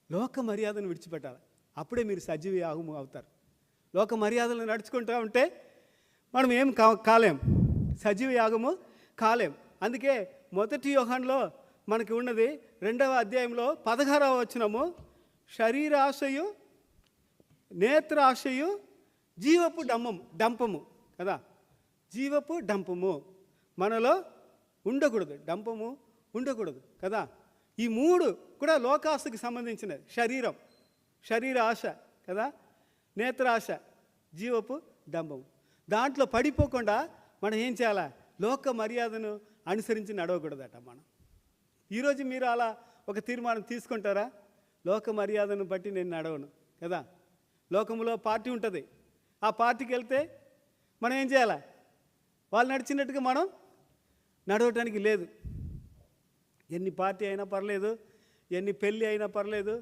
లోక మర్యాదను విడిచిపెట్టాలి. అప్పుడే మీరు సజీవ యాగము అవుతారు. లోక మర్యాదలు నడుచుకుంటూ ఉంటే మనం ఏం కాలేం, సజీవ యాగము కాలేం. అందుకే మొదటి యోహానులో మనకి ఉన్నది 2వ అధ్యాయంలో 16వ వచనము, శరీరాశయు నేత్రాశయు జీవపు డంపము కదా, జీవపు డంపము మనలో ఉండకూడదు, డంపము ఉండకూడదు కదా. ఈ 3 కూడా లోకాశకి సంబంధించినది. శరీర ఆశ కదా, నేత్రాశ, జీవపు డంపము. దాంట్లో పడిపోకుండా మనం ఏం చేయాలా? లోక మర్యాదను అనుసరించి నడవకూడదట. మనం ఈరోజు మీరు అలా ఒక తీర్మానం తీసుకుంటారా? లోక మర్యాదను బట్టి నేను నడవను కదా. లోకంలో పార్టీ ఉంటుంది, ఆ పార్టీకి వెళ్తే మనం ఏం చేయాలా? వాళ్ళు నడిచినట్టుగా మనం నడవటానికి లేదు. ఎన్ని పార్టీ అయినా పర్లేదు, ఎన్ని పెళ్ళి అయినా పర్లేదు,